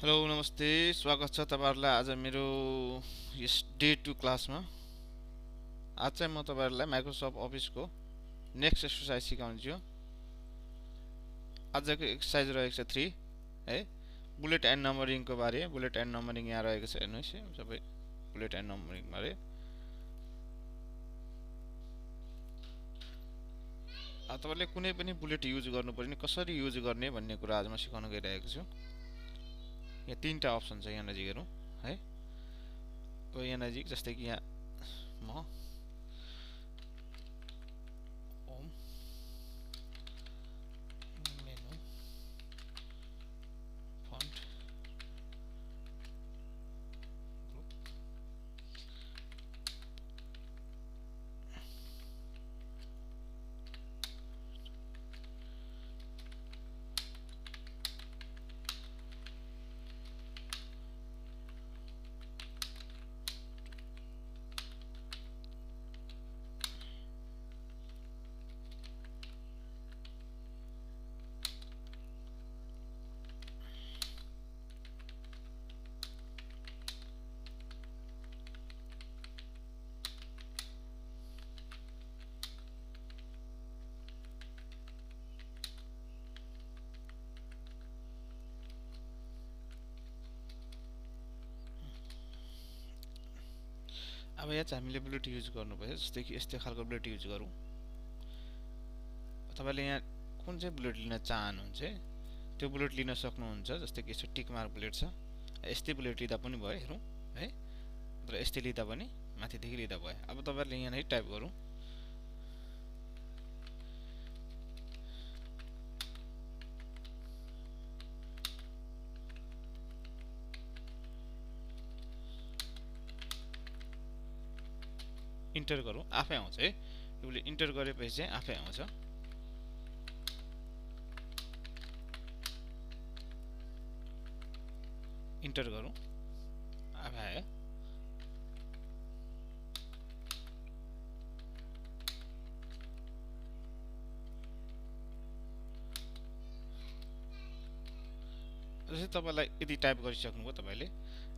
Hello नमस्ते स्वागत छ तपाईहरुलाई आज मेरो यस डे 2 क्लासमा। आज चाहिँ म तपाईहरुलाई माइक्रोसफ्ट अफिसको नेक्स्ट एक्सरसाइज सिकाउँछु। आजको एक्सरसाइज रहेको छ 3 है। बुलेट एन्ड नम्बरिङको बारे। बुलेट एन्ड नम्बरिङ यहाँ रहेको छ हेर्नुस् सबै बुलेट एन्ड नम्बरिङ बारे। तपाईहरुले कुनै पनि बुलेट युज गर्नुपर्ने कसरी युज गर्ने भन्ने कुरा आज म सिकाउन गइरहेको छु। यहाँ तीनटा अप्सन छ यहाँ नजिक हेरौं है। अब यहाँ नजिक जस्तै कि यहाँ म होम मेनु फन्ट ग्रुप अब यहाँ चाहिँ हामीले बुलेट युज गर्नुपर्छ। जस्तै कि यस्तै खालको बुलेट युज गरौँ। तपाईले यहाँ कुन चाहिँ बुलेट लिन चाहनुहुन्छ त्यो बुलेट लिन सक्नुहुन्छ। जस्तै कि यसो टिक मार्क बुलेट छ। यस्तै बुलेट लिँदा पनि भयो हेरौँ है। र यस्तै लिँदा पनि माथिदेखि लिँदा भयो। अब तपाईहरुले यहाँ नै टाइप गरौँ। इन्टर गरौँ आफै आउँछ है। यो इन्टर गरेपछि चाहिँ आफै आउँछ। इन्टर गरौँ आफै आयो। जस्तै तपाईलाई यदि टाइप गरिसक्नुभयो तपाईले।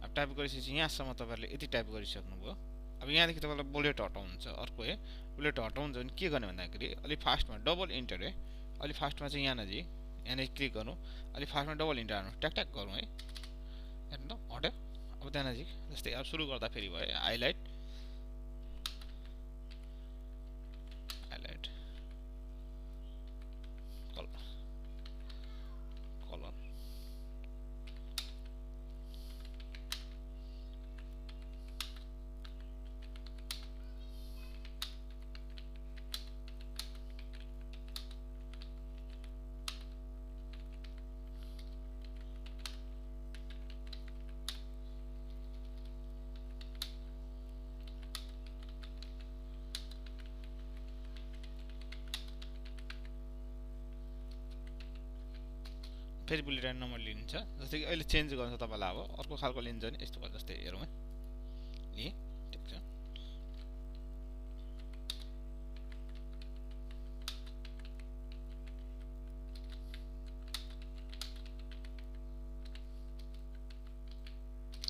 अब टाइप गरिसकेपछि यहाँसम्म तपाईहरुले यदि टाइप गरिसक्नुभयो। अब यहाँदेखि तपाईलाई बुलेट हटाउनु छ अर्को है। बुलेट हटाउनु भने के गर्ने भन्दाखेरि अलि फास्टमा डबल इन्टर है। अलि फास्टमा चाहिँ यहाँ नजिक यहाँ क्लिक गर्नु। अलि फास्टमा डबल इन्टर हान्नु ट्याक ट्याक गरौँ है। हेर्नु त हट्यो। अब त्यहाँ नजिक जस्तै अब सुरु गर्दा फेरि भयो हाइलाइट हाइलाइट कलर कलर फेरि बुलेट एन्ड नम्बर लिन्छ। जस्तै कि अहिले चेन्ज गर्नु छ तपाईलाई। अब अर्को खालको लिन्छ भने यस्तो गर्छ। जस्तै हेरौँ है लिए ठीक छ।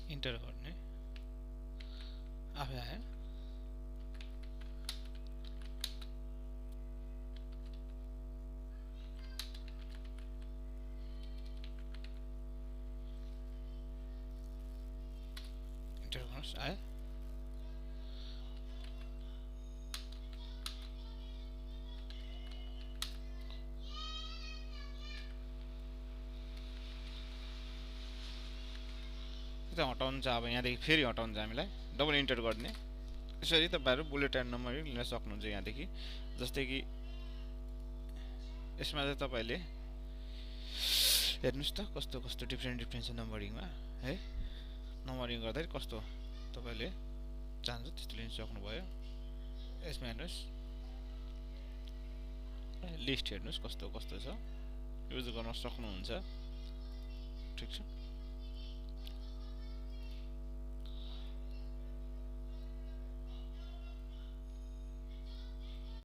इन्टर गर्ने आफै आयो। इन्टर गर्नुस् आयो। हटाउनु छ। अब यहाँदेखि फेरि हटाउनु छ हामीलाई डबल इन्टर गर्ने। यसरी तपाईहरु बुलेट एन्ड नम्बरिङ लिन सक्नुहुन्छ यहाँदेखि। जस्तै कि यसमा चाहिँ तपाईले हेर्नुस् त कस्तो कस्तो डिफरेन्ट छ नम्बरिङमा है। नम्बरिङ गर्दाखेरि कस्तो तपाईले चाहन्छ त्यस्तो लिन सक्नुभयो। यसमा हेर्नुस् लिस्ट हेर्नुस् कस्तो कस्तो छ युज गर्न सक्नुहुन्छ। ठीक छ।